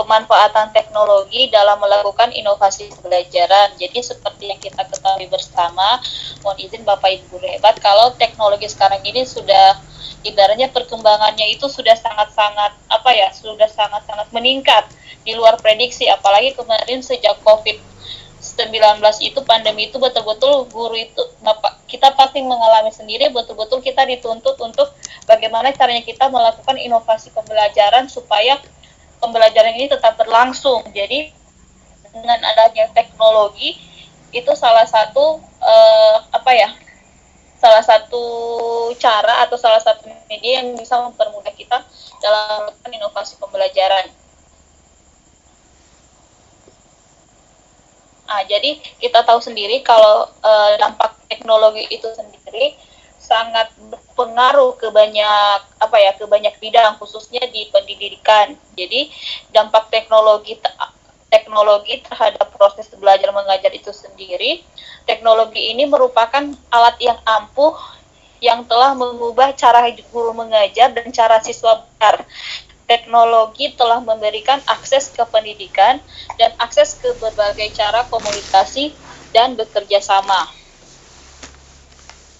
pemanfaatan teknologi dalam melakukan inovasi pembelajaran. Jadi seperti yang kita ketahui bersama, mohon izin Bapak Ibu guru hebat, kalau teknologi sekarang ini sudah ibaratnya perkembangannya itu sudah sangat-sangat sudah sangat-sangat meningkat di luar prediksi, apalagi kemarin sejak COVID-19 itu, pandemi itu, betul-betul guru itu kita pasti mengalami sendiri, betul-betul kita dituntut untuk bagaimana caranya kita melakukan inovasi pembelajaran supaya pembelajaran ini tetap berlangsung. Jadi dengan adanya teknologi itu salah satu salah satu cara atau salah satu media yang bisa mempermudah kita dalam melakukan inovasi pembelajaran. Jadi kita tahu sendiri kalau dampak teknologi itu sendiri sangat berpengaruh ke banyak bidang, khususnya di pendidikan. Jadi dampak teknologi terhadap proses belajar mengajar itu sendiri, teknologi ini merupakan alat yang ampuh yang telah mengubah cara guru mengajar dan cara siswa belajar. Teknologi telah memberikan akses ke pendidikan dan akses ke berbagai cara komunikasi dan bekerja sama.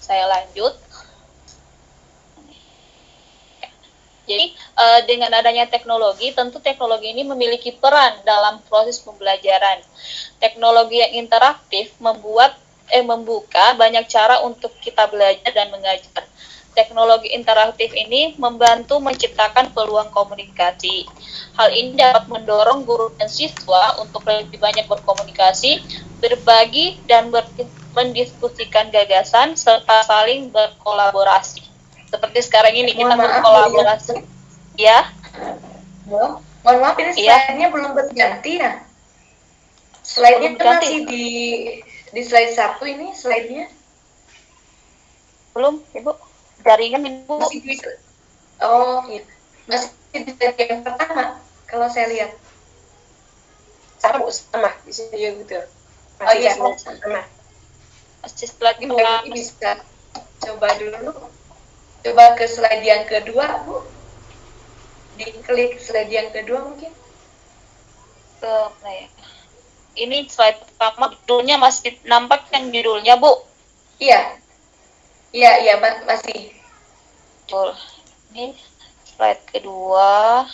Saya lanjut. Jadi dengan adanya teknologi, tentu teknologi ini memiliki peran dalam proses pembelajaran. Teknologi yang interaktif membuka banyak cara untuk kita belajar dan mengajar. Teknologi interaktif ini membantu menciptakan peluang komunikasi. Hal ini dapat mendorong guru dan siswa untuk lebih banyak berkomunikasi, berbagi, dan mendiskusikan gagasan, serta saling berkolaborasi. Seperti sekarang ini kita berkolaborasi. Ya? Mohon maaf, ini slide-nya belum berganti ya? Slide-nya kan masih di slide 1 ini slide-nya? Belum, Ibu. Jaringan Ibu. Masih di, oh iya. Masih di slide yang pertama kalau saya lihat. Sama di sini gitu. Oh iya, sama. Masih slide yang bisa coba dulu. Coba ke slide yang kedua, Bu. Diklik slide yang kedua mungkin. Ini slide pertama, judulnya masih nampak yang judulnya, Bu? Iya, masih. Betul. Ini slide kedua.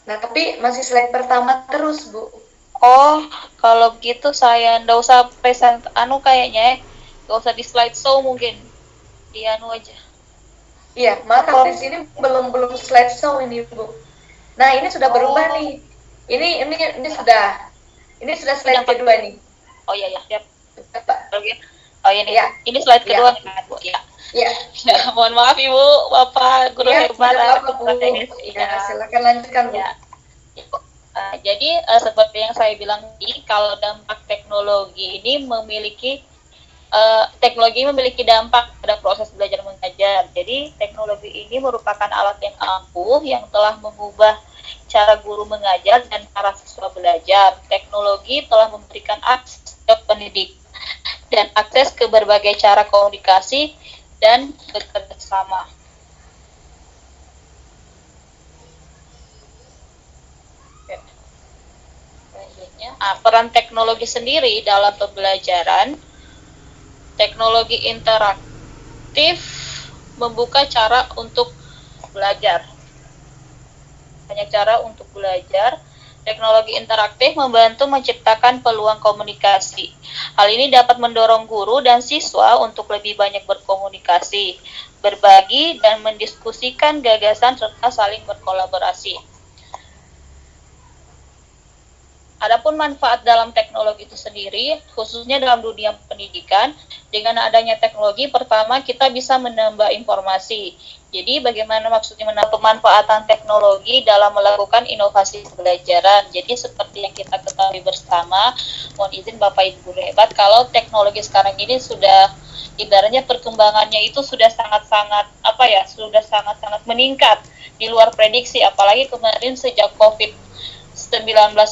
Nah, tapi masih slide pertama terus, Bu. Oh, kalau gitu saya nggak usah kayaknya nggak usah di slide show, mungkin di aja. Iya, maaf di sini belum slide show ini, Bu. Nah, ini sudah berubah nih. Ini sudah slide kedua nih. Oh iya, siap. Oke. Oh ini, ya. Ini slide kedua kan, Bu? Ya. Ya. Mohon maaf Ibu, Bapak guru hebat. Ya, silakan lanjutkan, Bu. Ya. Jadi seperti yang saya bilang tadi, kalau dampak teknologi ini memiliki dampak pada proses belajar mengajar. Jadi teknologi ini merupakan alat yang ampuh yang telah mengubah cara guru mengajar dan cara siswa belajar. Teknologi telah memberikan akses ke pendidik dan akses ke berbagai cara komunikasi dan bekerja sama. Peran teknologi sendiri dalam pembelajaran. Teknologi interaktif membuka cara untuk belajar. Banyak cara untuk belajar. Teknologi interaktif membantu menciptakan peluang komunikasi. Hal ini dapat mendorong guru dan siswa untuk lebih banyak berkomunikasi, berbagi, dan mendiskusikan gagasan serta saling berkolaborasi. Adapun manfaat dalam teknologi itu sendiri, khususnya dalam dunia pendidikan, dengan adanya teknologi, pertama kita bisa menambah informasi. Jadi bagaimana maksudnya pemanfaatan teknologi dalam melakukan inovasi pembelajaran. Jadi seperti yang kita ketahui bersama, mohon izin Bapak Ibu guru hebat, kalau teknologi sekarang ini sudah ibaratnya perkembangannya itu sudah sangat-sangat sudah sangat-sangat meningkat di luar prediksi, apalagi kemarin sejak COVID-19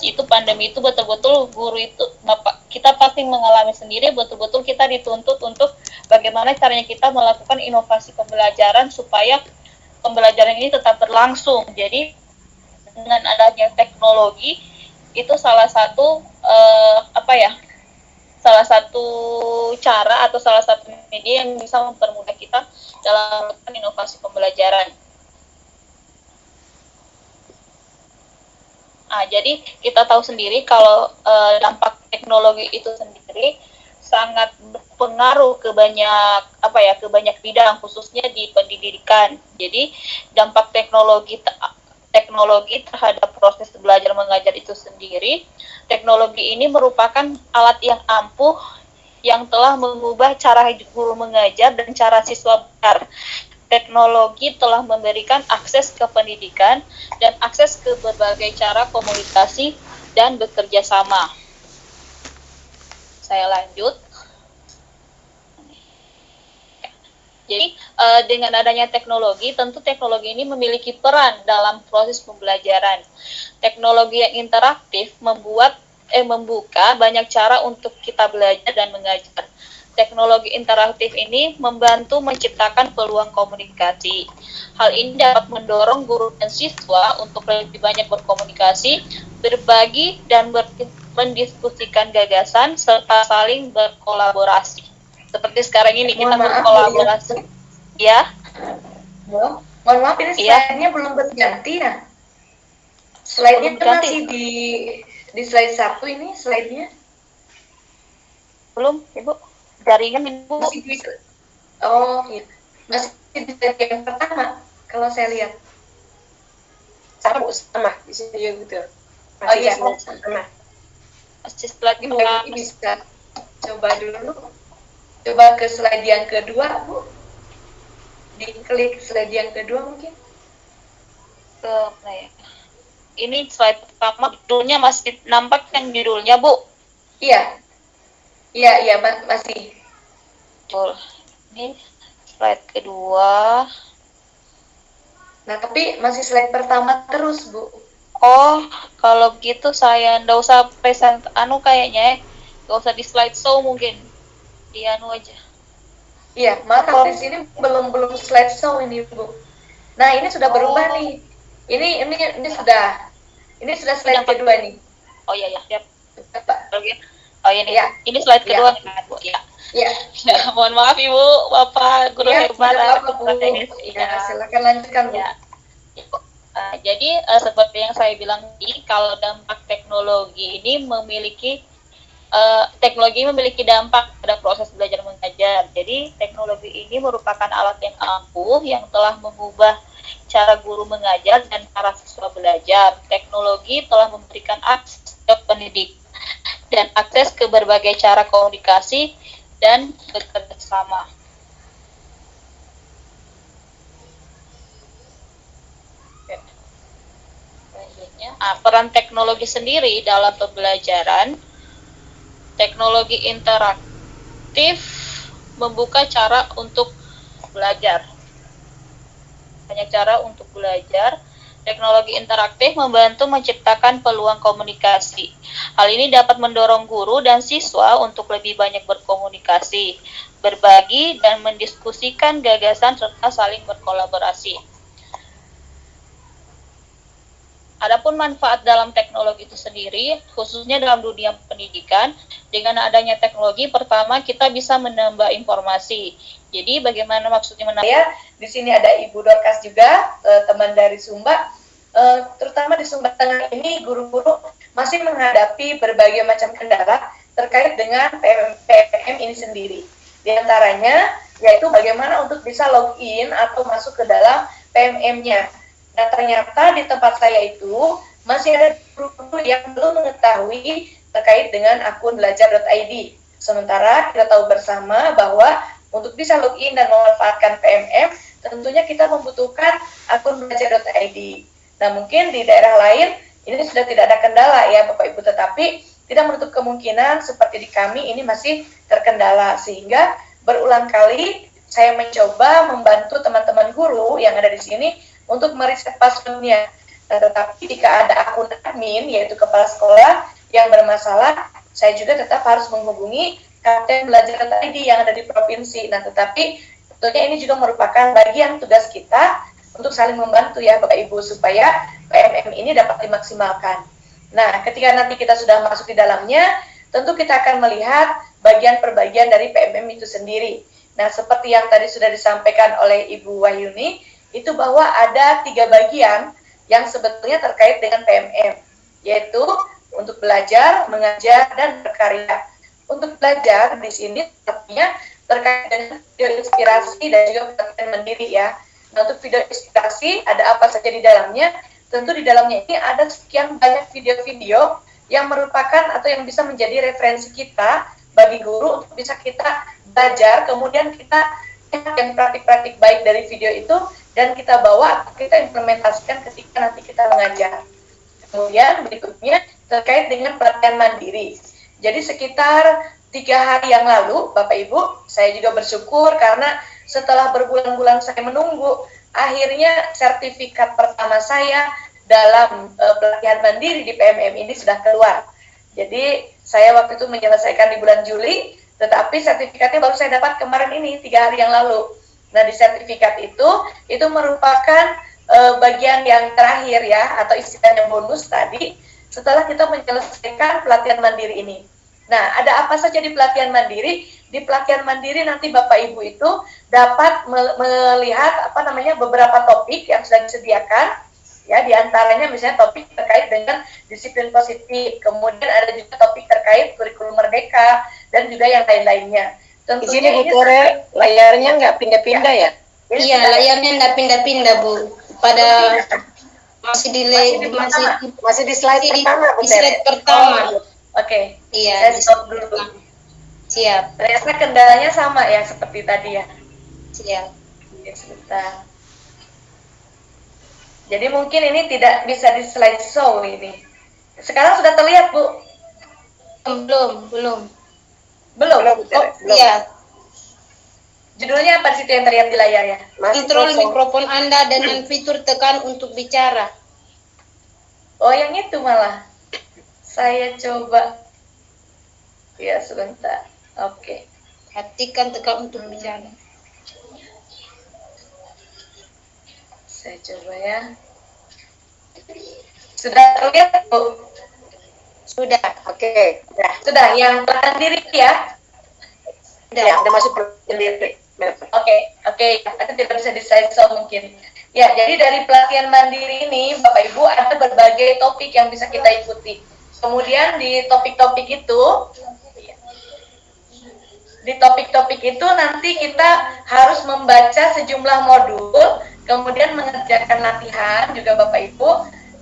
itu, pandemi itu, betul-betul guru itu kita pasti mengalami sendiri, betul-betul kita dituntut untuk bagaimana caranya kita melakukan inovasi pembelajaran supaya pembelajaran ini tetap berlangsung. Jadi dengan adanya teknologi itu salah satu salah satu cara atau salah satu media yang bisa mempermudah kita dalam melakukan inovasi pembelajaran. Jadi kita tahu sendiri kalau dampak teknologi itu sendiri sangat berpengaruh ke banyak bidang, khususnya di pendidikan. Jadi dampak teknologi terhadap proses belajar mengajar itu sendiri, teknologi ini merupakan alat yang ampuh yang telah mengubah cara guru mengajar dan cara siswa belajar. Teknologi telah memberikan akses ke pendidikan dan akses ke berbagai cara komunikasi dan bekerja sama. Saya lanjut. Jadi dengan adanya teknologi, tentu teknologi ini memiliki peran dalam proses pembelajaran. Teknologi yang interaktif membuka banyak cara untuk kita belajar dan mengajar. Teknologi interaktif ini membantu menciptakan peluang komunikasi. Hal ini dapat mendorong guru dan siswa untuk lebih banyak berkomunikasi, berbagi, dan mendiskusikan gagasan, serta saling berkolaborasi. Seperti sekarang ini kita berkolaborasi. Ya. Mohon maaf, ini slide-nya belum berganti ya? Slide-nya masih di slide 1 ini slide-nya? Belum, Ibu. Jaringan Ibu. Masih di, oh iya. Masih di slide yang pertama kalau saya lihat. Sama di sini juga gitu. Oh iya, sama. Masih slide ini bisa coba dulu. Coba ke slide yang kedua, Bu. Diklik slide yang kedua mungkin. Ini slide pertama, judulnya masih nampak yang judulnya, Bu? Iya, masih. Betul. Ini slide kedua. Nah, tapi masih slide pertama terus, Bu. Oh, kalau gitu saya nggak usah present kayaknya nggak usah di slide show mungkin. Di aja. Iya, maka di sini belum slide show ini, Bu. Nah, ini sudah berubah nih. Ini sudah slide kedua nih. Oh iya ya, siap. Oke. Oh ini. Ya. Ini slide kedua nih, Bu. Ya. Iya. Ya, mohon maaf Ibu, Bapak guru hebat. Ya, silakan lanjutkan, Bu. Ya. Jadi seperti yang saya bilang tadi, kalau dampak teknologi ini memiliki dampak pada proses belajar mengajar. Jadi teknologi ini merupakan alat yang ampuh yang telah mengubah cara guru mengajar dan cara siswa belajar. Teknologi telah memberikan akses ke pendidik dan akses ke berbagai cara komunikasi dan bekerja sama. Peran teknologi sendiri dalam pembelajaran. Teknologi interaktif membuka cara untuk belajar. Banyak cara untuk belajar. Teknologi interaktif membantu menciptakan peluang komunikasi. Hal ini dapat mendorong guru dan siswa untuk lebih banyak berkomunikasi, berbagi, dan mendiskusikan gagasan serta saling berkolaborasi. Adapun manfaat dalam teknologi itu sendiri, khususnya dalam dunia pendidikan, dengan adanya teknologi, pertama kita bisa menambah informasi. Jadi bagaimana maksudnya menambah? Di sini ada Ibu Dorcas juga, teman dari Sumba. Terutama di Sumba Tengah ini, guru-guru masih menghadapi berbagai macam kendala terkait dengan PMM ini sendiri. Di antaranya, yaitu bagaimana untuk bisa login atau masuk ke dalam PMM-nya. Nah, ternyata di tempat saya itu masih ada guru-guru yang belum mengetahui terkait dengan akun belajar.id. Sementara kita tahu bersama bahwa untuk bisa login dan memanfaatkan PMM, tentunya kita membutuhkan akun belajar.id. Nah, mungkin di daerah lain ini sudah tidak ada kendala ya Bapak Ibu, tetapi tidak menutup kemungkinan seperti di kami ini masih terkendala, sehingga berulang kali saya mencoba membantu teman-teman guru yang ada di sini untuk meriset passwordnya. Nah, tetapi jika ada akun admin, yaitu kepala sekolah yang bermasalah, saya juga tetap harus menghubungi Kapten Belajar.id yang ada di provinsi. Nah, tetapi tentunya ini juga merupakan bagian tugas kita untuk saling membantu ya Bapak Ibu supaya PMM ini dapat dimaksimalkan. Nah, ketika nanti kita sudah masuk di dalamnya, tentu kita akan melihat bagian per bagian dari PMM itu sendiri. Nah, seperti yang tadi sudah disampaikan oleh Ibu Wahyuni, itu bahwa ada 3 bagian yang sebetulnya terkait dengan PMM, yaitu untuk belajar, mengajar, dan berkarya. Untuk belajar di sini artinya terkait dengan video inspirasi dan juga pelatihan mandiri ya. Nah, untuk video inspirasi ada apa saja di dalamnya? Tentu di dalamnya ini ada sekian banyak video-video yang merupakan atau yang bisa menjadi referensi kita bagi guru untuk bisa kita belajar, kemudian kita yang praktik-praktik baik dari video itu dan kita bawa atau kita implementasikan ketika nanti kita mengajar. Kemudian berikutnya terkait dengan pelatihan mandiri. Jadi sekitar 3 hari yang lalu, Bapak Ibu, saya juga bersyukur karena setelah berbulan-bulan saya menunggu, akhirnya sertifikat pertama saya dalam pelatihan mandiri di PMM ini sudah keluar. Jadi saya waktu itu menyelesaikan di bulan Juli, tetapi sertifikatnya baru saya dapat kemarin ini 3 hari yang lalu. Nah, di sertifikat itu merupakan bagian yang terakhir ya, atau istilahnya bonus tadi, setelah kita menyelesaikan pelatihan mandiri ini. Nah, ada apa saja di pelatihan mandiri? Di pelatihan mandiri nanti Bapak Ibu itu dapat melihat beberapa topik yang sudah disediakan. Ya, diantaranya misalnya topik terkait dengan disiplin positif, kemudian ada juga topik terkait kurikulum merdeka, dan juga yang lain-lainnya. Di sini Bu Tere, layarnya nggak pindah-pindah ya? Iya, layarnya nggak pindah-pindah Bu. Pada masih Masih di slide pertama, Bu di slide pertama. Oke. Iya. Saya stop dulu. Siap. Ternyata kendalanya sama ya seperti tadi ya. Siap. Oke, sebentar. Jadi mungkin ini tidak bisa di slide show ini. Sekarang sudah terlihat, Bu? Belum. Belum. Oh, iya. Judulnya apa di situ yang terlihat di layar ya? Kontrol mikrofon Anda dengan fitur tekan untuk bicara. Oh, yang itu malah. Saya coba. Ya, sebentar. Oke. Hatikan tekan untuk bicara. Saya coba ya. Sudah terlihat, Bu? Sudah. Oke. Sudah, yang pelatihan diri ya? Sudah. Ya, udah masuk sendiri. Oke, aku tidak bisa di slide show mungkin. Ya, jadi dari pelatihan mandiri ini, Bapak Ibu, ada berbagai topik yang bisa kita ikuti. Kemudian di topik-topik itu nanti kita harus membaca sejumlah modul, kemudian mengerjakan latihan juga Bapak Ibu.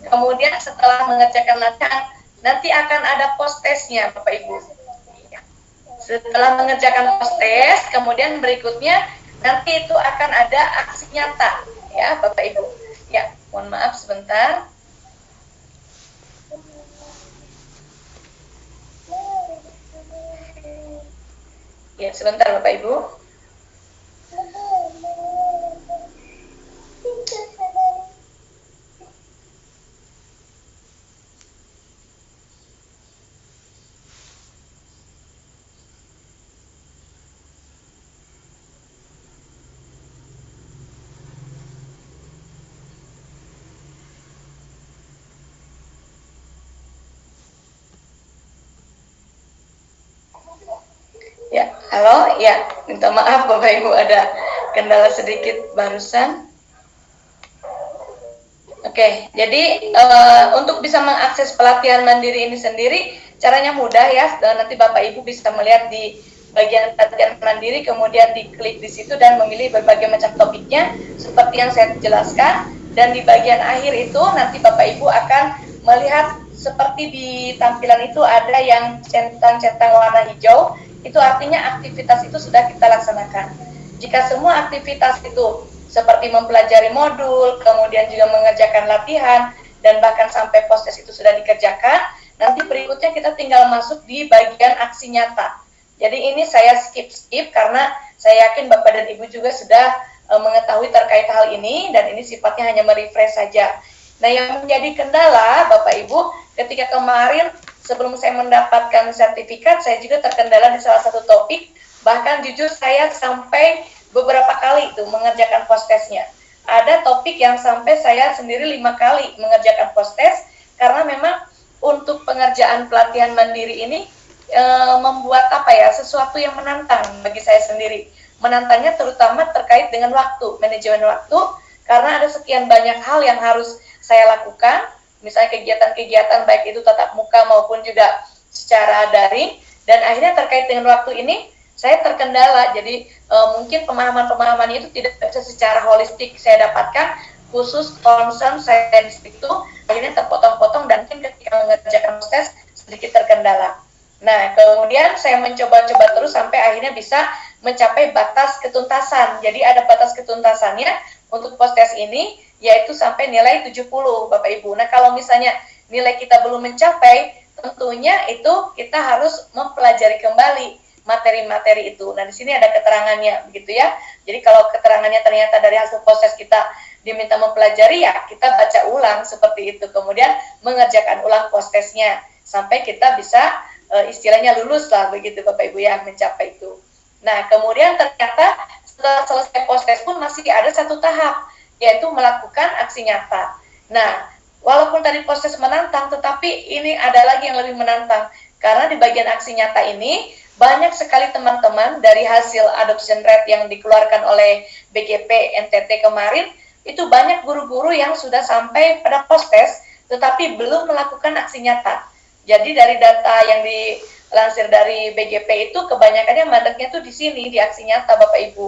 Kemudian setelah mengerjakan latihan, nanti akan ada post-testnya Bapak Ibu. Setelah mengerjakan post-test, kemudian berikutnya nanti itu akan ada aksi nyata ya Bapak Ibu. Ya, mohon maaf sebentar. Ya, sebentar Bapak Ibu. Ya, halo, ya, minta maaf Bapak Ibu ada kendala sedikit barusan. Oke, jadi untuk bisa mengakses pelatihan mandiri ini sendiri, caranya mudah ya. Nanti Bapak Ibu bisa melihat di bagian pelatihan mandiri, kemudian diklik di situ dan memilih berbagai macam topiknya, seperti yang saya jelaskan. Dan di bagian akhir itu nanti Bapak Ibu akan melihat seperti di tampilan itu ada yang centang-centang warna hijau. Itu artinya aktivitas itu sudah kita laksanakan. Jika semua aktivitas itu seperti mempelajari modul, kemudian juga mengerjakan latihan, dan bahkan sampai post-test itu sudah dikerjakan, nanti berikutnya kita tinggal masuk di bagian aksi nyata. Jadi ini saya skip karena saya yakin Bapak dan Ibu juga sudah mengetahui terkait hal ini, dan ini sifatnya hanya merefresh saja. Nah, yang menjadi kendala Bapak Ibu, ketika kemarin sebelum saya mendapatkan sertifikat, saya juga terkendala di salah satu topik, bahkan jujur saya sampai beberapa kali itu mengerjakan post-testnya. ada topik yang sampai saya sendiri 5 kali mengerjakan post-test, karena memang untuk pengerjaan pelatihan mandiri ini membuat sesuatu yang menantang bagi saya sendiri. Menantangnya terutama terkait dengan waktu, manajemen waktu, karena ada sekian banyak hal yang harus saya lakukan, misalnya kegiatan-kegiatan baik itu tatap muka maupun juga secara daring, dan akhirnya terkait dengan waktu ini saya terkendala. Jadi mungkin pemahaman-pemahaman itu tidak bisa secara holistik saya dapatkan, khusus concern saya itu akhirnya terpotong-potong dan mungkin ketika mengerjakan tes sedikit terkendala. Nah, kemudian saya mencoba-coba terus sampai akhirnya bisa mencapai batas ketuntasan. Jadi ada batas ketuntasannya untuk post-test ini, yaitu sampai nilai 70, Bapak Ibu. Nah, kalau misalnya nilai kita belum mencapai, tentunya itu kita harus mempelajari kembali materi-materi itu. Nah, di sini ada keterangannya, begitu ya. Jadi kalau keterangannya ternyata dari hasil proses kita diminta mempelajari, ya kita baca ulang seperti itu. Kemudian mengerjakan ulang post-testnya sampai kita bisa istilahnya lulus lah, begitu Bapak Ibu ya, mencapai itu. Nah, kemudian ternyata setelah selesai post-test pun masih ada satu tahap, yaitu melakukan aksi nyata. Nah, walaupun tadi proses menantang, tetapi ini ada lagi yang lebih menantang. Karena di bagian aksi nyata ini, banyak sekali teman-teman dari hasil adoption rate yang dikeluarkan oleh BGP NTT kemarin, itu banyak guru-guru yang sudah sampai pada post-test, tetapi belum melakukan aksi nyata. Jadi dari data yang dilansir dari BGP itu, kebanyakannya mandeknya tuh di sini, di aksi nyata Bapak Ibu,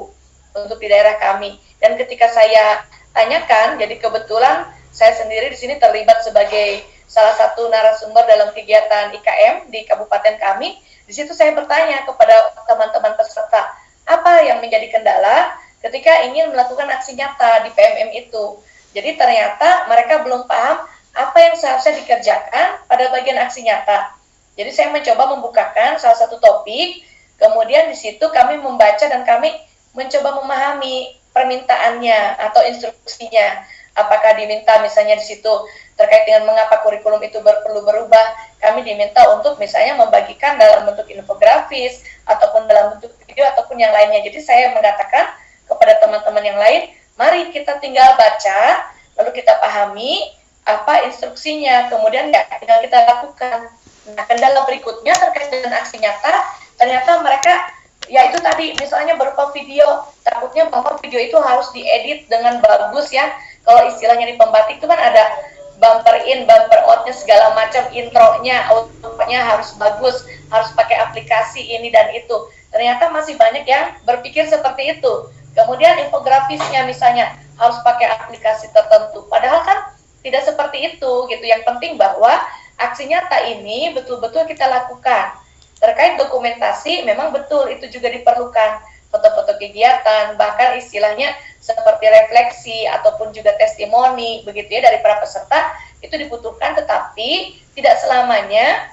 untuk di daerah kami. Dan ketika saya tanyakan, jadi kebetulan saya sendiri di sini terlibat sebagai salah satu narasumber dalam kegiatan IKM di kabupaten kami. Di situ saya bertanya kepada teman-teman peserta, apa yang menjadi kendala ketika ingin melakukan aksi nyata di PMM itu. Jadi ternyata mereka belum paham apa yang seharusnya dikerjakan pada bagian aksi nyata. Jadi saya mencoba membukakan salah satu topik, kemudian di situ kami membaca dan kami mencoba memahami permintaannya atau instruksinya. Apakah diminta misalnya di situ terkait dengan mengapa kurikulum itu perlu berubah, kami diminta untuk misalnya membagikan dalam bentuk infografis, ataupun dalam bentuk video, ataupun yang lainnya. Jadi saya mengatakan kepada teman-teman yang lain, mari kita tinggal baca, lalu kita pahami apa instruksinya, kemudian ya tinggal kita lakukan. Nah, kendala berikutnya terkait dengan aksi nyata, ternyata mereka, ya itu tadi, misalnya berupa video, takutnya bahwa video itu harus diedit dengan bagus ya. Kalau istilahnya di pembatik itu kan ada bumper in, bumper out-nya segala macam, intronya, outputnya harus bagus, harus pakai aplikasi ini dan itu. Ternyata masih banyak yang berpikir seperti itu. Kemudian infografisnya misalnya harus pakai aplikasi tertentu. Padahal kan tidak seperti itu gitu. Yang penting bahwa aksi nyata ini betul-betul kita lakukan. Terkait dokumentasi memang betul itu juga diperlukan. Foto-foto kegiatan, bahkan istilahnya seperti refleksi ataupun juga testimoni begitu ya dari para peserta itu dibutuhkan, tetapi tidak selamanya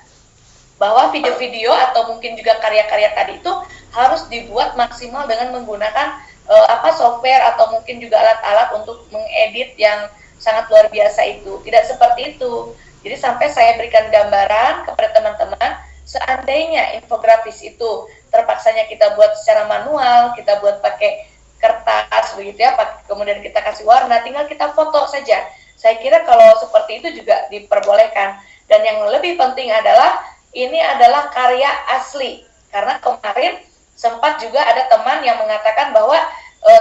bahwa video-video atau mungkin juga karya-karya tadi itu harus dibuat maksimal dengan menggunakan software atau mungkin juga alat-alat untuk mengedit yang sangat luar biasa itu. Tidak seperti itu. Jadi sampai saya berikan gambaran kepada teman-teman, seandainya infografis itu terpaksanya kita buat secara manual, kita buat pakai kertas begitu ya, kemudian kita kasih warna, tinggal kita foto saja. Saya kira kalau seperti itu juga diperbolehkan. Dan yang lebih penting adalah ini adalah karya asli. Karena kemarin sempat juga ada teman yang mengatakan bahwa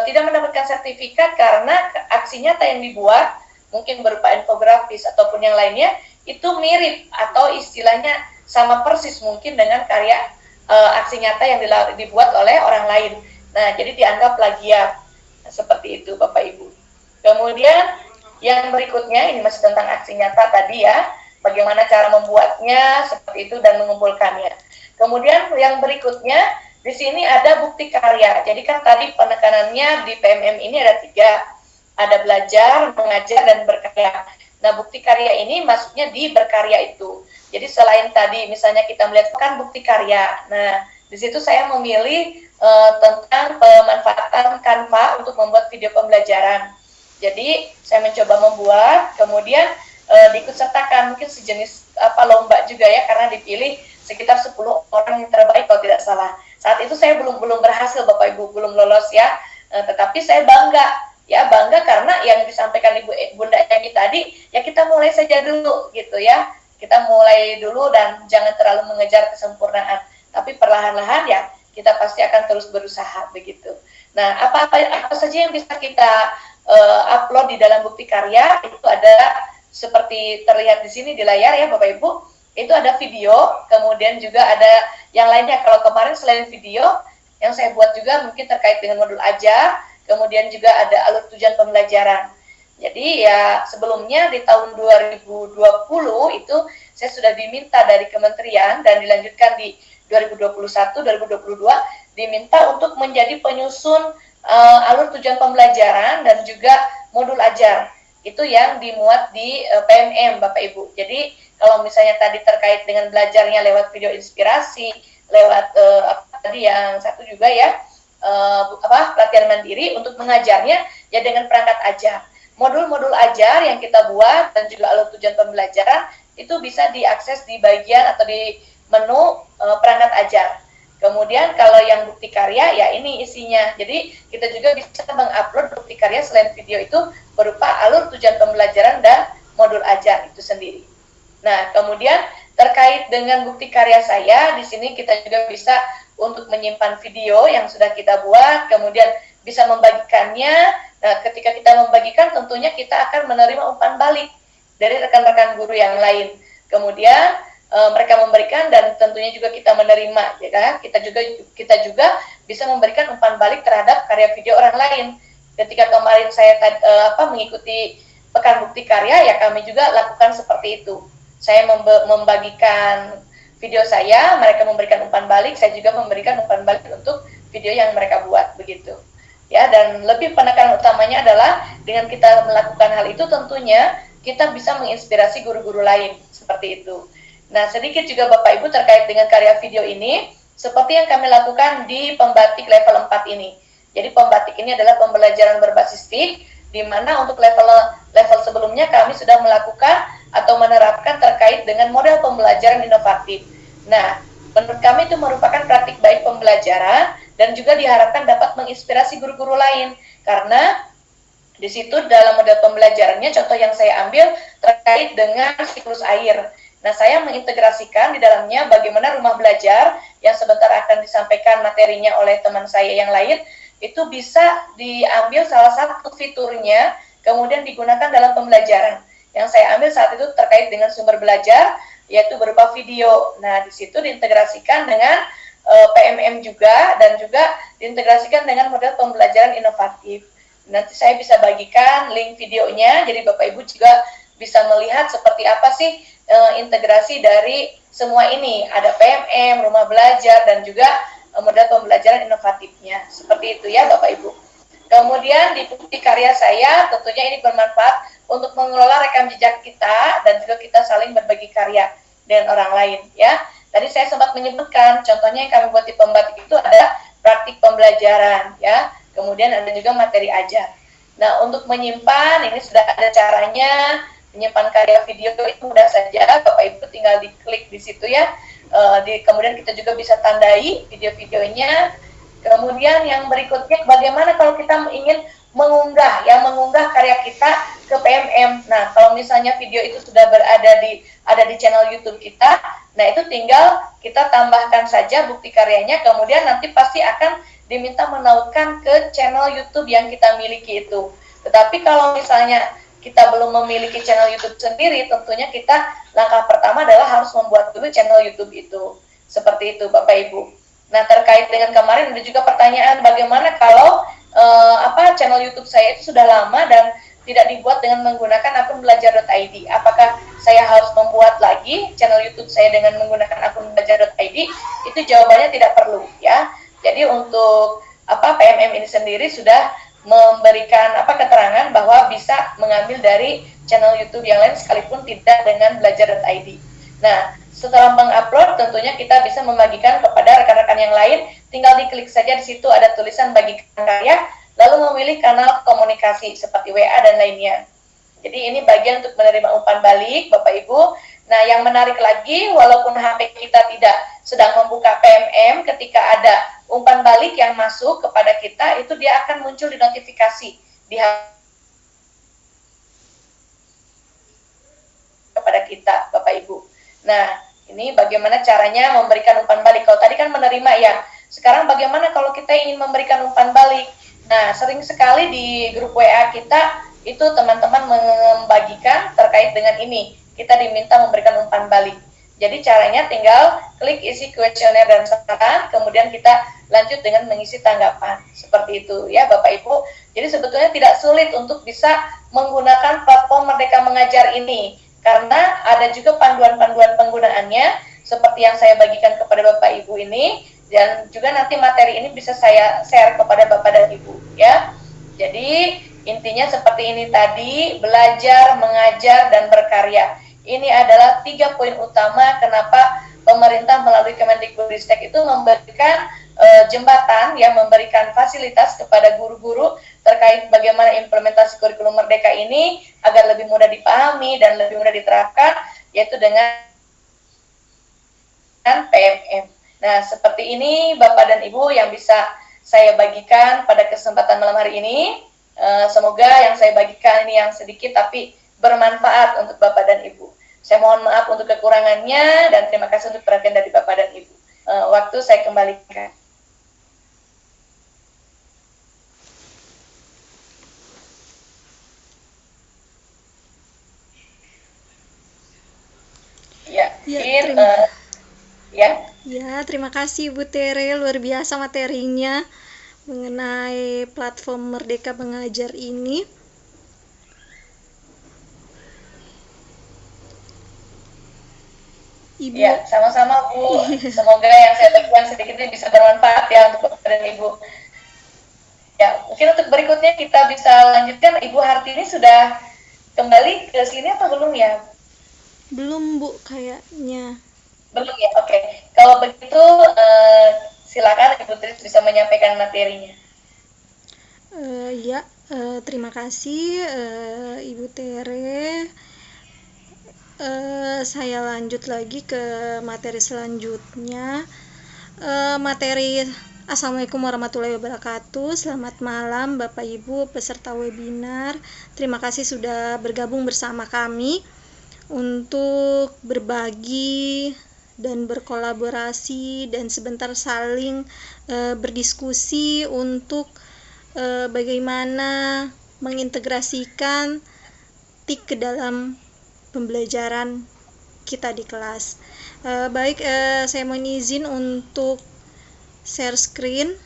tidak mendapatkan sertifikat karena aksi nyata yang dibuat, mungkin berupa infografis ataupun yang lainnya, itu mirip atau istilahnya sama persis mungkin dengan karya aksi nyata yang dibuat oleh orang lain. Nah, jadi dianggap plagiat. Seperti itu Bapak Ibu. Kemudian yang berikutnya, ini masih tentang aksi nyata tadi ya, bagaimana cara membuatnya, seperti itu, dan mengumpulkannya. Kemudian yang berikutnya, di sini ada bukti karya. Jadi kan tadi penekanannya di PMM ini ada 3. Ada belajar, mengajar, dan berkarya. Nah, bukti karya ini maksudnya di berkarya itu. Jadi selain tadi misalnya kita melihat kan bukti karya. Nah, di situ saya memilih tentang pemanfaatan Canva untuk membuat video pembelajaran. Jadi saya mencoba membuat, kemudian diikutsertakan mungkin sejenis lomba juga ya, karena dipilih sekitar 10 orang yang terbaik kalau tidak salah. Saat itu saya belum berhasil Bapak Ibu, belum lolos ya, tetapi saya bangga Ya, bangga karena yang disampaikan Bunda Egi tadi, ya kita mulai saja dulu gitu ya. Kita mulai dulu dan jangan terlalu mengejar kesempurnaan. Tapi perlahan-lahan ya kita pasti akan terus berusaha begitu. Nah, apa saja yang bisa kita upload di dalam bukti karya itu ada seperti terlihat di sini di layar ya Bapak Ibu. Itu ada video, kemudian juga ada yang lainnya. Kalau kemarin selain video, yang saya buat juga mungkin terkait dengan modul ajar, kemudian juga ada alur tujuan pembelajaran. Jadi ya sebelumnya di tahun 2020 itu saya sudah diminta dari kementerian dan dilanjutkan di 2021, 2022 diminta untuk menjadi penyusun alur tujuan pembelajaran dan juga modul ajar. Itu yang dimuat di PMM Bapak Ibu. Jadi kalau misalnya tadi terkait dengan belajarnya lewat video inspirasi, lewat tadi yang satu juga ya, pelatihan mandiri untuk mengajarnya ya dengan perangkat ajar. Modul-modul ajar yang kita buat dan juga alur tujuan pembelajaran itu bisa diakses di bagian atau di menu perangkat ajar. Kemudian kalau yang bukti karya ya ini isinya. Jadi kita juga bisa mengupload bukti karya selain video itu berupa alur tujuan pembelajaran dan modul ajar itu sendiri. Nah, kemudian terkait dengan bukti karya saya, di sini kita juga bisa untuk menyimpan video yang sudah kita buat, kemudian bisa membagikannya. Nah, ketika kita membagikan, tentunya kita akan menerima umpan balik dari rekan-rekan guru yang lain. Kemudian mereka memberikan dan tentunya juga kita menerima, ya kan? Kita juga bisa memberikan umpan balik terhadap karya video orang lain. Ketika kemarin saya mengikuti Pekan Bukti Karya, ya kami juga lakukan seperti itu. Saya membagikan video saya, mereka memberikan umpan balik, saya juga memberikan umpan balik untuk video yang mereka buat begitu. Ya, dan lebih penekanan utamanya adalah dengan kita melakukan hal itu tentunya kita bisa menginspirasi guru-guru lain seperti itu. Nah, sedikit juga Bapak Ibu terkait dengan karya video ini, seperti yang kami lakukan di pembatik level 4 ini. Jadi pembatik ini adalah pembelajaran berbasis TIK, di mana untuk level sebelumnya kami sudah melakukan atau menerapkan terkait dengan model pembelajaran inovatif. Nah, menurut kami itu merupakan praktik baik pembelajaran dan juga diharapkan dapat menginspirasi guru-guru lain, karena di situ dalam model pembelajarannya contoh yang saya ambil terkait dengan siklus air. Nah, saya mengintegrasikan di dalamnya bagaimana rumah belajar yang sebentar akan disampaikan materinya oleh teman saya yang lain, itu bisa diambil salah satu fiturnya, kemudian digunakan dalam pembelajaran. Yang saya ambil saat itu terkait dengan sumber belajar, yaitu berupa video. Nah, di situ diintegrasikan dengan PMM juga, dan juga diintegrasikan dengan model pembelajaran inovatif. Nanti saya bisa bagikan link videonya, jadi Bapak Ibu juga bisa melihat seperti apa sih integrasi dari semua ini. Ada PMM, rumah belajar, dan juga model pembelajaran inovatifnya. Seperti itu ya Bapak Ibu. Kemudian di bukti karya saya tentunya ini bermanfaat untuk mengelola rekam jejak kita dan juga kita saling berbagi karya dengan orang lain ya. Tadi saya sempat menyebutkan contohnya yang kami buat di pembatik itu ada praktik pembelajaran ya. Kemudian ada juga materi ajar. Nah, untuk menyimpan ini sudah ada caranya. Menyimpan karya video itu mudah saja, Bapak Ibu tinggal diklik di situ ya. Kemudian kita juga bisa tandai video-videonya. Kemudian yang berikutnya, bagaimana kalau kita ingin mengunggah karya kita ke PMM. Nah, kalau misalnya video itu sudah ada di channel YouTube kita, nah itu tinggal kita tambahkan saja bukti karyanya, kemudian nanti pasti akan diminta menautkan ke channel YouTube yang kita miliki itu. Tetapi kalau misalnya kita belum memiliki channel YouTube sendiri, tentunya kita langkah pertama adalah harus membuat dulu channel YouTube itu. Seperti itu Bapak Ibu. Nah, terkait dengan kemarin ada juga pertanyaan bagaimana kalau channel YouTube saya itu sudah lama dan tidak dibuat dengan menggunakan akun belajar.id. Apakah saya harus membuat lagi channel YouTube saya dengan menggunakan akun belajar.id? Itu jawabannya tidak perlu ya. Jadi untuk PMM ini sendiri sudah memberikan keterangan bahwa bisa mengambil dari channel YouTube yang lain sekalipun tidak dengan belajar.id. Nah, setelah mengupload tentunya kita bisa membagikan kepada rekan-rekan yang lain, tinggal diklik saja di situ ada tulisan bagikan karya, lalu memilih kanal komunikasi seperti WA dan lainnya. Jadi ini bagian untuk menerima umpan balik Bapak Ibu. Nah, yang menarik lagi, walaupun HP kita tidak sedang membuka PMM, ketika ada umpan balik yang masuk kepada kita, itu dia akan muncul di notifikasi di kepada kita, Bapak Ibu. Nah, ini bagaimana caranya memberikan umpan balik. Kalau tadi kan menerima ya, sekarang bagaimana kalau kita ingin memberikan umpan balik? Nah, sering sekali di grup WA kita, itu teman-teman membagikan terkait dengan ini. Kita diminta memberikan umpan balik. Jadi caranya tinggal klik isi kuesioner dan saran, kemudian kita lanjut dengan mengisi tanggapan. Seperti itu ya Bapak Ibu. Jadi sebetulnya tidak sulit untuk bisa menggunakan platform Merdeka Mengajar ini. Karena ada juga panduan-panduan penggunaannya, seperti yang saya bagikan kepada Bapak Ibu ini, dan juga nanti materi ini bisa saya share kepada Bapak dan Ibu ya. Jadi intinya seperti ini tadi, belajar, mengajar, dan berkarya. Ini adalah 3 poin utama kenapa pemerintah melalui Kemendikbudristek itu memberikan jembatan, ya, memberikan fasilitas kepada guru-guru terkait bagaimana implementasi kurikulum Merdeka ini agar lebih mudah dipahami dan lebih mudah diterapkan, yaitu dengan PMM. Nah, seperti ini Bapak dan Ibu yang bisa saya bagikan pada kesempatan malam hari ini. Semoga yang saya bagikan ini yang sedikit tapi bermanfaat untuk Bapak dan Ibu. Saya mohon maaf untuk kekurangannya dan terima kasih untuk perhatian dari Bapak dan Ibu. Waktu saya kembalikan. Terima kasih Bu Tere, luar biasa materinya mengenai platform Merdeka Mengajar ini. Ibu. Ya, sama-sama Bu. Semoga yang saya bagikan sedikit ini bisa bermanfaat ya untuk Bapak dan Ibu. Ya, mungkin untuk berikutnya kita bisa lanjutkan. Ibu Hartini sudah kembali ke sini atau belum ya? Belum Bu, kayaknya. Belum ya, oke. Kalau begitu silakan Ibu Tris bisa menyampaikan materinya. Terima kasih Ibu Tere. Saya lanjut lagi ke materi selanjutnya. Assalamualaikum warahmatullahi wabarakatuh. Selamat malam Bapak Ibu peserta webinar. Terima kasih sudah bergabung bersama kami untuk berbagi dan berkolaborasi dan sebentar saling berdiskusi untuk bagaimana mengintegrasikan TIK ke dalam pembelajaran kita di kelas. Saya mohon izin untuk share screen.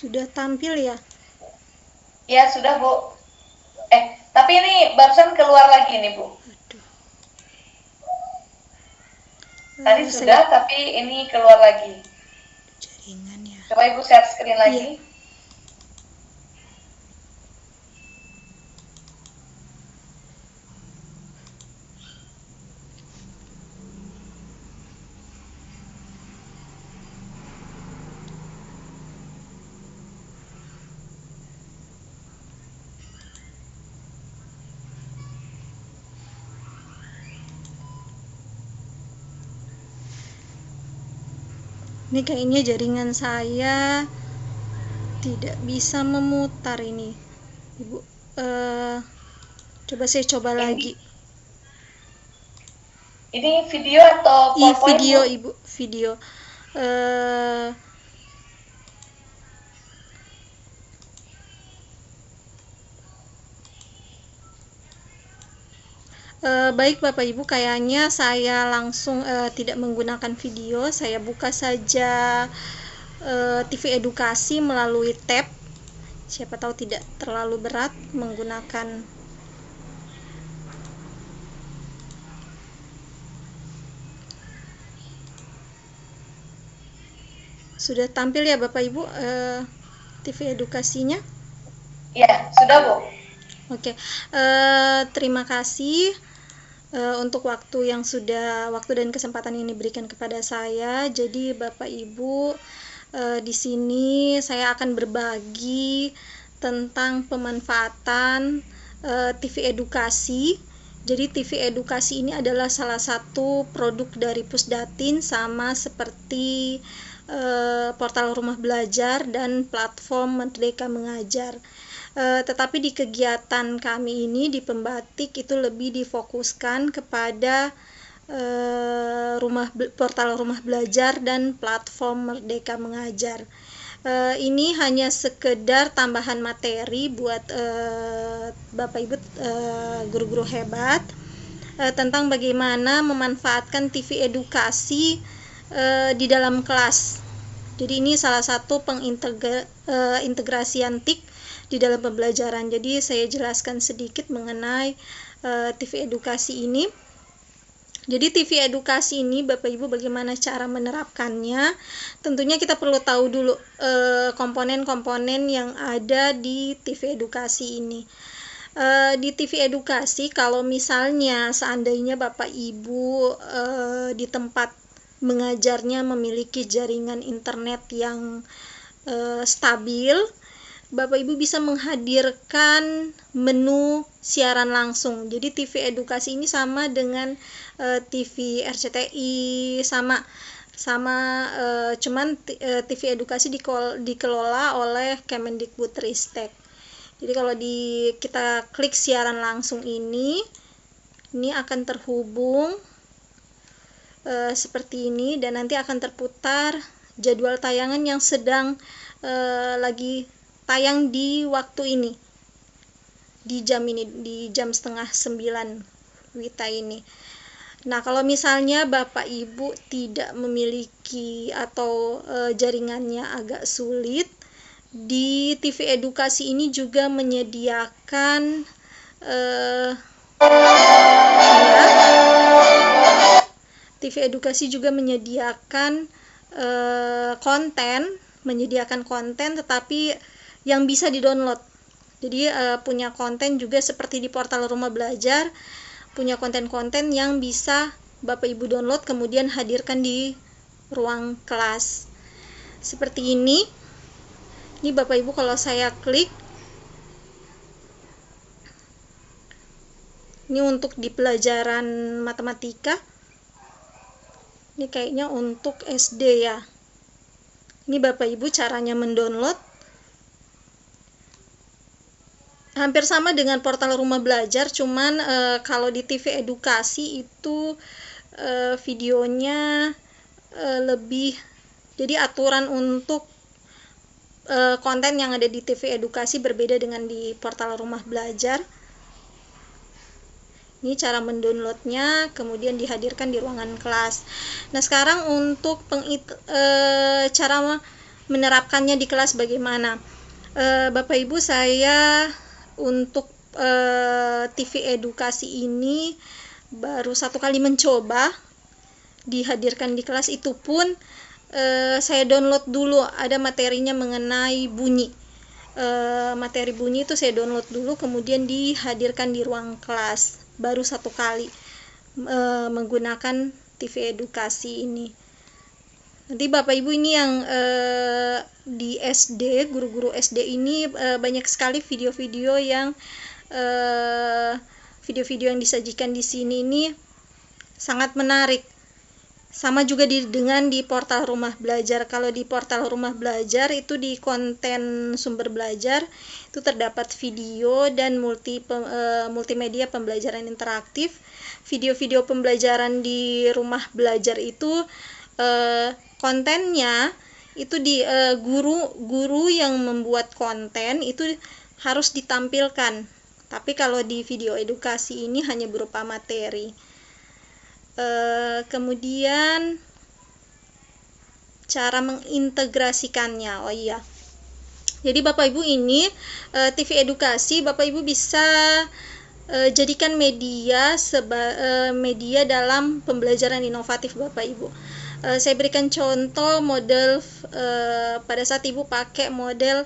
Sudah tampil ya? Ya, sudah Bu. Tapi ini barusan keluar lagi nih Bu. Tadi sudah, tapi ini keluar lagi. Jaringan ya. Coba Ibu share screen lagi. Iya. Ini kayaknya jaringan saya tidak bisa memutar ini, Ibu. Coba lagi. Ini video atau PowerPoint? Video, Ibu, video. Baik Bapak Ibu, kayaknya saya langsung tidak menggunakan video, saya buka saja TV edukasi melalui tab. Siapa tahu tidak terlalu berat menggunakan. Sudah tampil ya Bapak Ibu TV edukasinya? Ya, sudah Bu. Oke, terima kasih untuk waktu dan kesempatan yang diberikan kepada saya. Jadi Bapak Ibu, di sini saya akan berbagi tentang pemanfaatan TV edukasi. Jadi TV edukasi ini adalah salah satu produk dari Pusdatin, sama seperti portal Rumah Belajar dan platform Merdeka Mengajar. Tetapi di kegiatan kami ini di Pembatik itu lebih difokuskan kepada portal Rumah Belajar dan platform Merdeka Mengajar. Ini hanya sekedar tambahan materi buat Bapak Ibu guru-guru hebat tentang bagaimana memanfaatkan TV edukasi di dalam kelas. Jadi ini salah satu pengintegrasian TIK di dalam pembelajaran. Jadi saya jelaskan sedikit mengenai TV edukasi ini. Jadi TV edukasi ini Bapak Ibu bagaimana cara menerapkannya? Tentunya kita perlu tahu dulu komponen-komponen yang ada di TV edukasi ini. Di TV edukasi, kalau misalnya seandainya Bapak Ibu di tempat mengajarnya memiliki jaringan internet yang stabil, Bapak Ibu bisa menghadirkan menu siaran langsung. Jadi TV edukasi ini sama dengan TV RCTI, cuman TV edukasi dikelola oleh Kemendikbudristek. Jadi kalau kita klik siaran langsung ini akan terhubung seperti ini, dan nanti akan terputar jadwal tayangan yang sedang lagi tayang di waktu ini, di jam 8:30 WITA ini. Nah, kalau misalnya Bapak Ibu tidak memiliki atau jaringannya agak sulit, di TV edukasi ini juga menyediakan TV edukasi juga menyediakan konten, tetapi yang bisa di-download. Jadi punya konten juga seperti di portal Rumah Belajar, punya konten-konten yang bisa Bapak Ibu download kemudian hadirkan di ruang kelas. Seperti ini. Ini Bapak Ibu kalau saya klik, ini untuk di pelajaran matematika. Ini kayaknya untuk SD ya. Ini Bapak Ibu caranya mendownload. Hampir sama dengan portal Rumah Belajar, cuman kalau di TV edukasi itu videonya lebih, jadi aturan untuk konten yang ada di TV edukasi berbeda dengan di portal Rumah Belajar. Ini cara mendownloadnya, kemudian dihadirkan di ruangan kelas. Nah, sekarang untuk cara menerapkannya di kelas bagaimana? Bapak Ibu, saya untuk TV edukasi ini baru 1 kali mencoba dihadirkan di kelas, itu pun saya download dulu, ada materinya mengenai bunyi. Materi bunyi itu saya download dulu, kemudian dihadirkan di ruang kelas, baru 1 kali menggunakan TV edukasi ini. Nanti Bapak Ibu ini yang di SD, guru-guru SD ini banyak sekali video-video yang disajikan di sini ini sangat menarik. Sama juga dengan di portal Rumah Belajar. Kalau di portal Rumah Belajar itu di konten sumber belajar itu terdapat video dan multimedia pembelajaran interaktif. Video-video pembelajaran di Rumah Belajar itu kontennya itu di guru yang membuat konten itu harus ditampilkan Tapi kalau di video edukasi ini hanya berupa materi. Kemudian cara mengintegrasikannya. Oh iya. Jadi Bapak Ibu ini TV edukasi Bapak Ibu bisa jadikan media media dalam pembelajaran inovatif Bapak Ibu. Saya berikan contoh model pada saat Ibu pakai model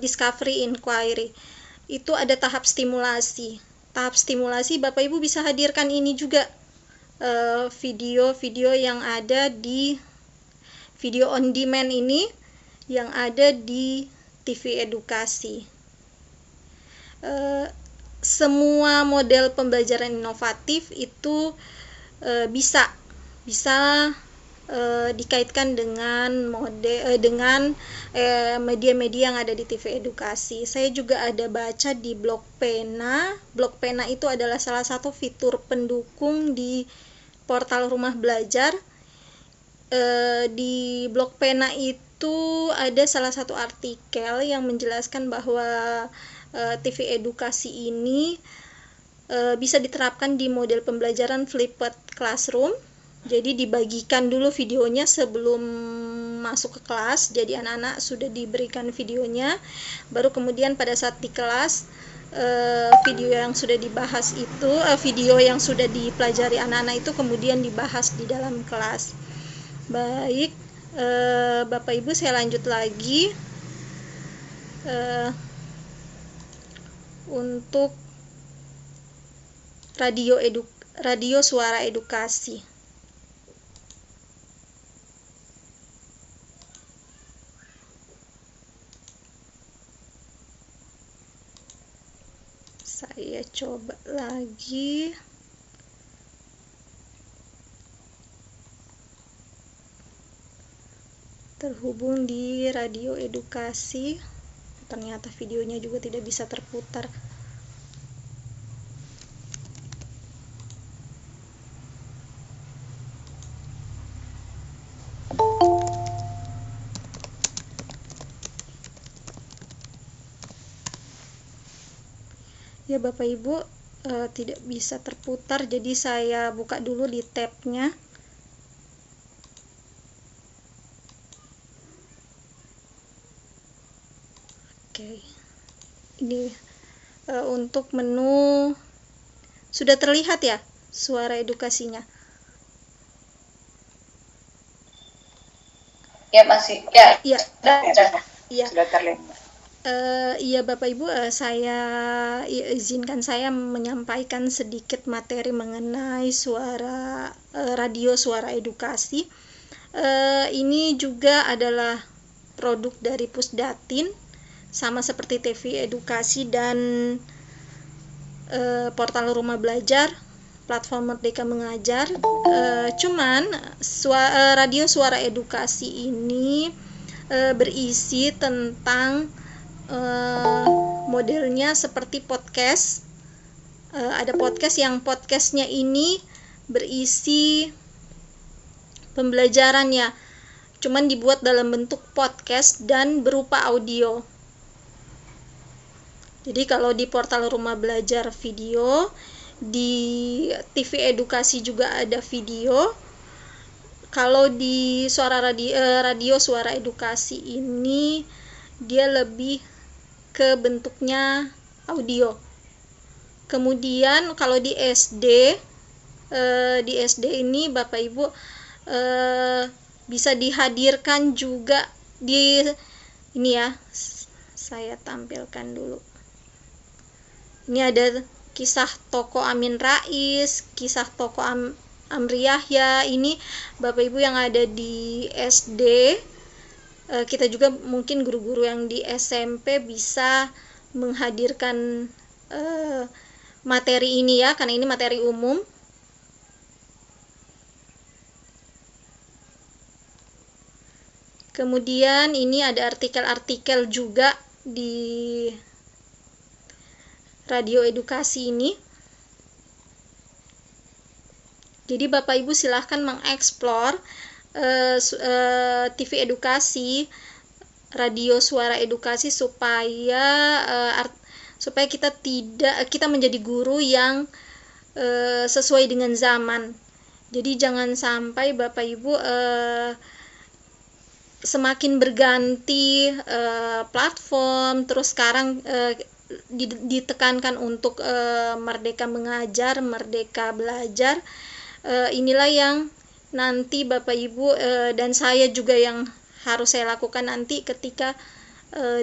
discovery inquiry. Itu ada tahap stimulasi. Tahap stimulasi Bapak Ibu bisa hadirkan ini juga, video-video yang ada di video on demand ini yang ada di TV edukasi. Semua model pembelajaran inovatif itu bisa dikaitkan dengan media-media yang ada di TV edukasi. Saya juga ada baca di blog Pena. Blog Pena itu adalah salah satu fitur pendukung di portal Rumah Belajar. Di blog Pena itu ada salah satu artikel yang menjelaskan bahwa TV edukasi ini bisa diterapkan di model pembelajaran flipped classroom. Jadi dibagikan dulu videonya sebelum masuk ke kelas, jadi anak-anak sudah diberikan videonya, baru kemudian pada saat di kelas video yang sudah dibahas itu, video yang sudah dipelajari anak-anak itu kemudian dibahas di dalam kelas. Baik, Bapak Ibu, saya lanjut lagi untuk radio suara edukasi. Saya coba lagi. Terhubung di radio edukasi. Ternyata videonya juga tidak bisa terputar. Ya Bapak Ibu, tidak bisa terputar, jadi saya buka dulu di tab-nya. Oke, ini untuk menu sudah terlihat ya suara edukasinya? Ya masih, ya. Iya. Iya. Sudah terlihat. Iya Bapak Ibu, izinkan saya menyampaikan sedikit materi mengenai radio suara edukasi. Ini juga adalah produk dari Pusdatin, sama seperti TV edukasi dan portal Rumah Belajar, platform Merdeka Mengajar. Cuman radio suara edukasi ini berisi tentang modelnya seperti podcast. Ada podcast yang podcastnya ini berisi pembelajaran ya, cuman dibuat dalam bentuk podcast dan berupa audio. Jadi kalau di portal Rumah Belajar video, di TV edukasi juga ada video. Kalau di radio suara edukasi ini dia lebih ke bentuknya audio. Kemudian kalau di SD ini Bapak Ibu bisa dihadirkan juga di ini ya, saya tampilkan dulu. Ini ada kisah tokoh Amin Rais, kisah tokoh Amri Yahya. Ini Bapak Ibu yang ada di SD, kita juga mungkin guru-guru yang di SMP bisa menghadirkan materi ini ya, karena ini materi umum. Kemudian ini ada artikel-artikel juga di radio edukasi ini. Jadi Bapak Ibu silahkan mengeksplor TV edukasi, radio suara edukasi supaya supaya kita menjadi guru yang sesuai dengan zaman. Jadi jangan sampai Bapak Ibu semakin berganti platform, terus sekarang ditekankan untuk merdeka mengajar, merdeka belajar. Inilah yang nanti Bapak Ibu dan saya juga yang harus saya lakukan nanti ketika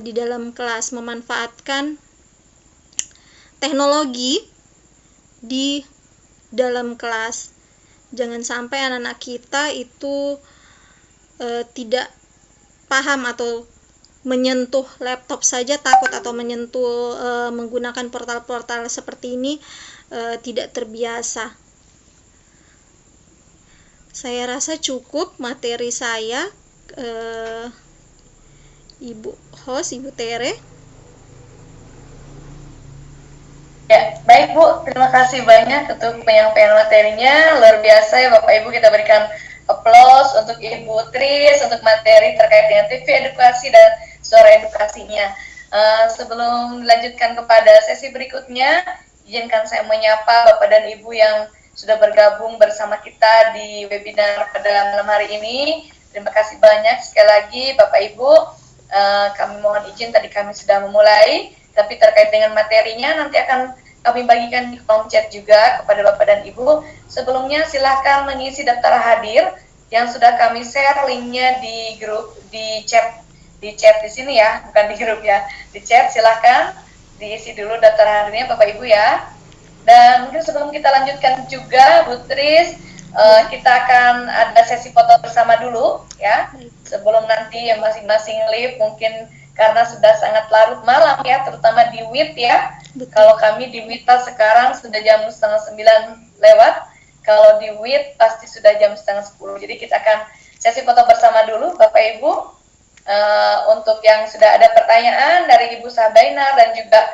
di dalam kelas, memanfaatkan teknologi di dalam kelas. Jangan sampai anak-anak kita itu tidak paham atau menyentuh laptop saja takut, atau menyentuh menggunakan portal-portal seperti ini tidak terbiasa. Saya rasa cukup materi saya, Ibu host, Ibu Tere. Ya, baik Bu, terima kasih banyak untuk penyampaian materinya, luar biasa ya Bapak Ibu. Kita berikan aplaus untuk Ibu Tris untuk materi terkait dengan TV edukasi dan suara edukasinya. Sebelum dilanjutkan kepada sesi berikutnya, izinkan saya menyapa Bapak dan Ibu yang sudah bergabung bersama kita di webinar pada malam hari ini. Terima kasih banyak sekali lagi Bapak Ibu. Kami mohon izin, tadi kami sudah memulai, tapi terkait dengan materinya nanti akan kami bagikan di kolom chat juga kepada Bapak dan Ibu. Sebelumnya silahkan mengisi daftar hadir yang sudah kami share linknya di grup, di chat di sini ya, bukan di grup ya, di chat. Silahkan diisi dulu daftar hadirnya Bapak Ibu ya. Dan mungkin sebelum kita lanjutkan juga Bu Tris, kita akan ada sesi foto bersama dulu ya, sebelum nanti yang masing-masing live, mungkin karena sudah sangat larut malam ya, terutama di WIT ya. Betul. Kalau kami di WITA sekarang sudah jam 8:30 lewat, kalau di WIT pasti sudah jam 9:30. Jadi kita akan sesi foto bersama dulu Bapak Ibu. Untuk yang sudah ada pertanyaan dari Ibu Sabainar dan juga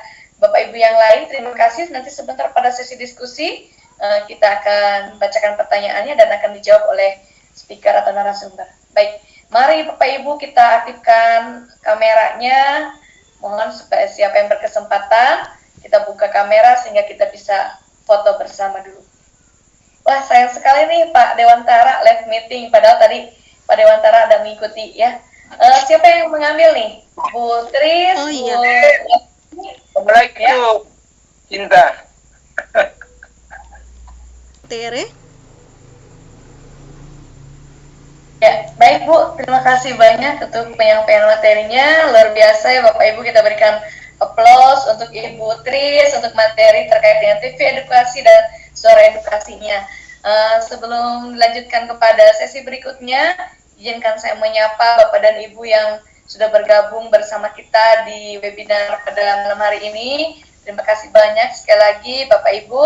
Bapak Ibu yang lain, terima kasih. Nanti sebentar pada sesi diskusi kita akan bacakan pertanyaannya dan akan dijawab oleh speaker atau narasumber. Baik, mari Bapak Ibu kita aktifkan kameranya. Mohon supaya siapa yang berkesempatan, kita buka kamera sehingga kita bisa foto bersama dulu. Wah, sayang sekali nih Pak Dewantara live meeting, padahal tadi Pak Dewantara ada mengikuti ya. Siapa yang mengambil nih? Bu Tris, oh, iya. Assalamualaikum, ya. Cinta. Tere. Ya, baik Bu, terima kasih banyak untuk penyampaian materinya, luar biasa ya Bapak Ibu. Kita berikan aplaus untuk Ibu Tris untuk materi terkait dengan TV edukasi dan suara edukasinya. Sebelum dilanjutkan kepada sesi berikutnya, izinkan saya menyapa Bapak dan Ibu yang sudah bergabung bersama kita di webinar pada malam hari ini. Terima kasih banyak sekali lagi Bapak Ibu.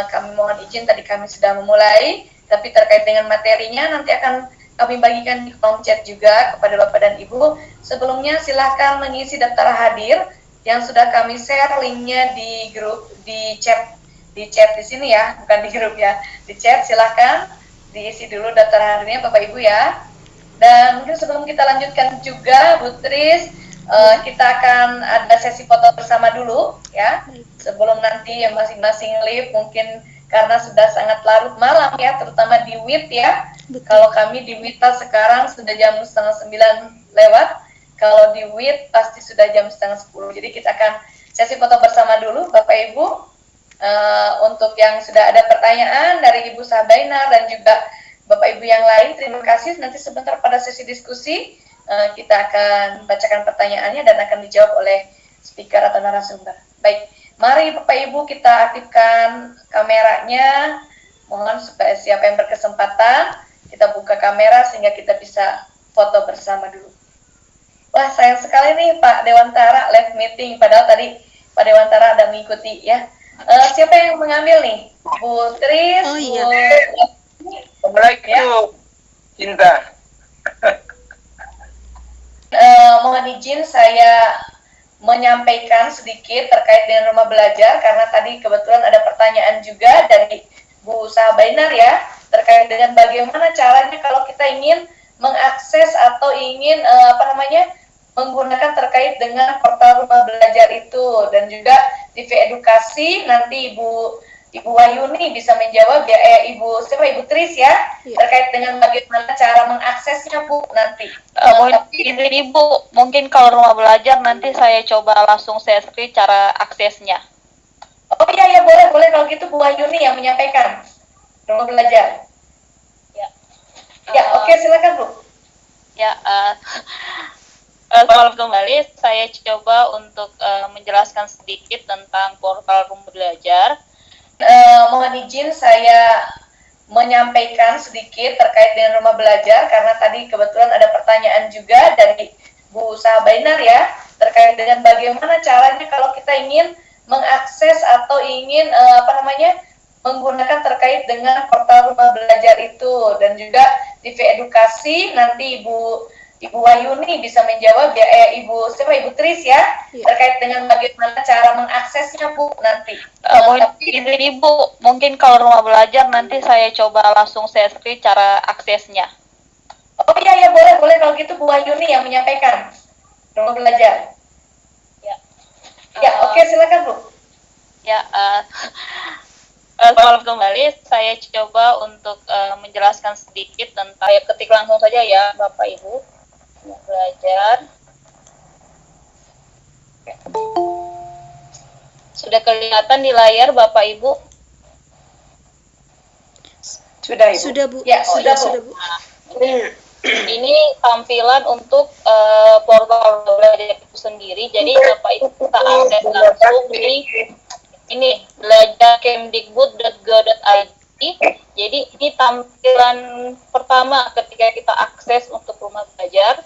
Kami mohon izin, tadi kami sudah memulai, tapi terkait dengan materinya nanti akan kami bagikan di kolom chat juga kepada Bapak dan Ibu. Sebelumnya silahkan mengisi daftar hadir yang sudah kami share linknya di grup, di chat di sini ya, bukan di grup ya, di chat. Silahkan diisi dulu daftar hadirnya Bapak Ibu ya. Dan mungkin sebelum kita lanjutkan juga Bu Tris, kita akan ada sesi foto bersama dulu ya, sebelum nanti yang masing-masing live, mungkin karena sudah sangat larut malam ya, terutama di WIT ya. Betul. Kalau kami di WITA sekarang sudah jam 8:30 lewat, kalau di WIT pasti sudah jam 9:30. Jadi kita akan sesi foto bersama dulu Bapak Ibu. Untuk yang sudah ada pertanyaan dari Ibu Sabainar dan juga Bapak Ibu yang lain, terima kasih. Nanti sebentar pada sesi diskusi kita akan bacakan pertanyaannya dan akan dijawab oleh speaker atau narasumber. Baik, mari Bapak Ibu kita aktifkan kameranya. Mohon supaya siapa yang berkesempatan, kita buka kamera sehingga kita bisa foto bersama dulu. Wah, sayang sekali nih Pak Dewantara live meeting, padahal tadi Pak Dewantara ada mengikuti ya. Siapa yang mengambil nih? Bu Tris, oh, iya. Assalamualaikum, ya. Cinta. Mohon izin saya menyampaikan sedikit terkait dengan rumah belajar, karena tadi kebetulan ada pertanyaan juga dari Bu Sabainar ya, terkait dengan bagaimana caranya kalau kita ingin mengakses atau ingin menggunakan terkait dengan portal rumah belajar itu, dan juga TV edukasi nanti Ibu Wayuni bisa menjawab ya, Ibu Tris ya, terkait dengan bagaimana cara mengaksesnya Bu nanti. Mungkin Ibu, mungkin kalau rumah belajar nanti saya coba langsung share screen cara aksesnya. Oh iya boleh kalau gitu Bu Wayuni yang menyampaikan rumah belajar. Ya, oke, silakan Bu. Ya, kalau kembali saya coba untuk menjelaskan sedikit tentang portal rumah belajar. Mohon izin saya menyampaikan sedikit terkait dengan rumah belajar, karena tadi kebetulan ada pertanyaan juga dari Bu Sahabainar ya, terkait dengan bagaimana caranya kalau kita ingin mengakses atau ingin menggunakan terkait dengan portal rumah belajar itu, dan juga TV edukasi nanti Ibu Wayuni bisa menjawab ya, Ibu Tris ya, terkait dengan bagaimana cara mengaksesnya Bu nanti. Mungkin Ibu, mungkin kalau rumah belajar nanti saya coba langsung share screen cara aksesnya. Oh iya boleh kalau gitu Bu Wayuni yang menyampaikan rumah belajar. Ya, oke, silakan Bu. Ya, kalau kembali saya coba untuk menjelaskan sedikit tentang, ketik langsung saja ya Bapak Ibu, belajar. Sudah kelihatan di layar Bapak Ibu? Sudah Ibu. Sudah Bu. Ya, sudah Bu. Ini tampilan untuk portal belajar itu sendiri. Jadi Bapak Ibu kita akses langsung di ini belajar.kemdikbud.go.id. Jadi ini tampilan pertama ketika kita akses untuk rumah belajar.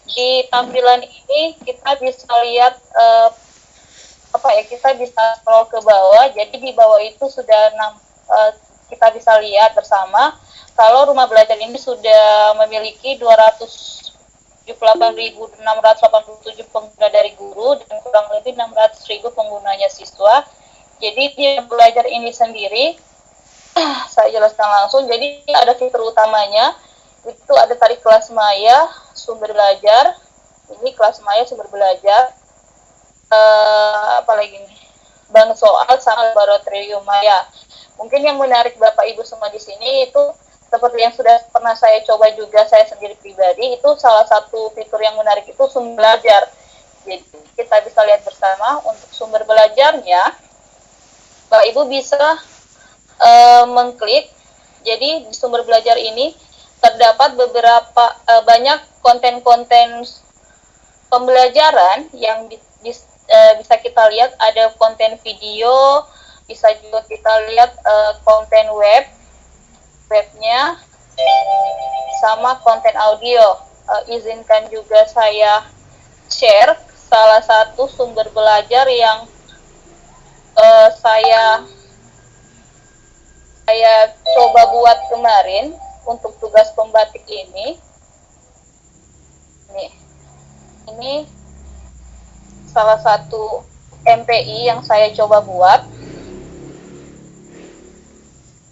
Di tampilan ini kita bisa lihat kita bisa scroll ke bawah. Jadi di bawah itu sudah kita bisa lihat bersama kalau rumah belajar ini sudah memiliki 278.687 pengguna dari guru dan kurang lebih 600.000 penggunanya siswa. Jadi di belajar ini sendiri, saya jelaskan langsung. Jadi ada fitur utamanya, itu ada tadi kelas maya, sumber belajar. Ini kelas maya, sumber belajar. Apalagi nih, bank soal sama laboratorium maya. Mungkin yang menarik Bapak Ibu semua di sini itu seperti yang sudah pernah saya coba juga saya sendiri pribadi, itu salah satu fitur yang menarik itu sumber belajar. Jadi kita bisa lihat bersama untuk sumber belajarnya. Bapak Ibu bisa mengklik. Jadi di sumber belajar ini terdapat beberapa banyak konten-konten pembelajaran yang bisa kita lihat. Ada konten video, bisa juga kita lihat konten webnya, sama konten audio. Izinkan juga saya share salah satu sumber belajar yang saya coba buat kemarin untuk tugas pembatik ini. Ini salah satu MPI yang saya coba buat.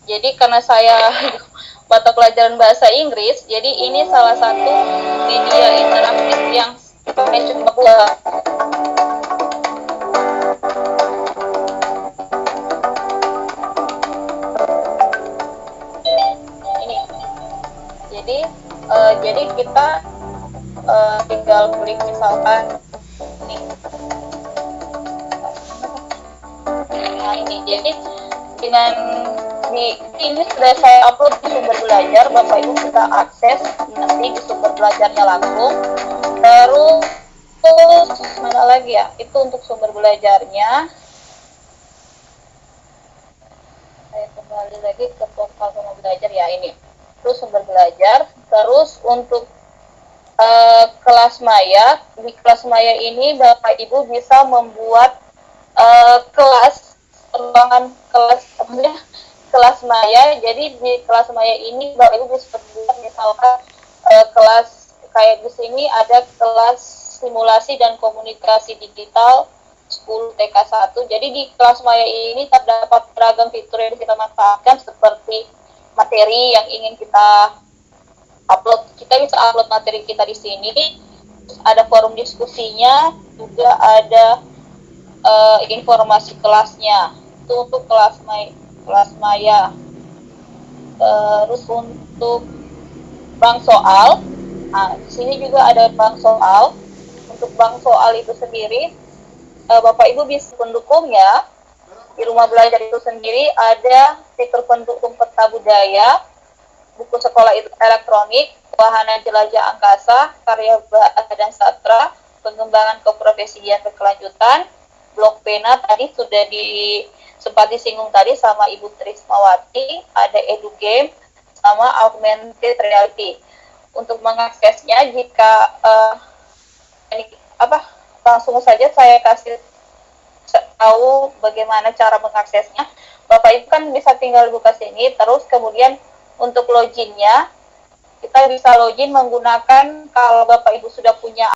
Jadi karena saya mata pelajaran bahasa Inggris, jadi ini salah satu media interaktif yang saya coba buat. Jadi kita tinggal klik misalkan ini. Jadi dengan ini sudah saya upload di sumber belajar, Bapak Ibu kita akses nanti di sumber belajarnya langsung. Terus mana lagi ya? Itu untuk sumber belajarnya. Saya kembali lagi ke portal rumah belajar ya, ini. Terus sumber belajar. Terus untuk kelas maya, di kelas maya ini Bapak Ibu bisa membuat ruangan kelas maya. Jadi di kelas maya ini Bapak Ibu bisa membuat misalkan kelas kayak di sini ada kelas simulasi dan komunikasi digital 10 TK1. Jadi di kelas maya ini terdapat beragam fitur yang kita manfaatkan seperti materi yang ingin kita upload. Kita bisa upload materi kita di sini. ada forum diskusinya, juga ada informasi kelasnya. Itu untuk kelas maya. Terus untuk bank soal, nah, di sini juga ada bank soal. Untuk bank soal itu sendiri, Bapak Ibu bisa pendukungnya. Di rumah belajar itu sendiri ada fitur pendukung peta budaya, buku sekolah itu elektronik, wahana jelajah angkasa, karya Badan Sastra, pengembangan keprofesian berkelanjutan, blok pena tadi sudah sempat disinggung tadi sama Ibu Trismawati, ada edu game, sama augmented reality. Untuk mengaksesnya, jika langsung saja saya kasih tahu bagaimana cara mengaksesnya. Bapak Ibu kan bisa tinggal buka sini, terus kemudian untuk loginnya, kita bisa login menggunakan, kalau Bapak Ibu sudah punya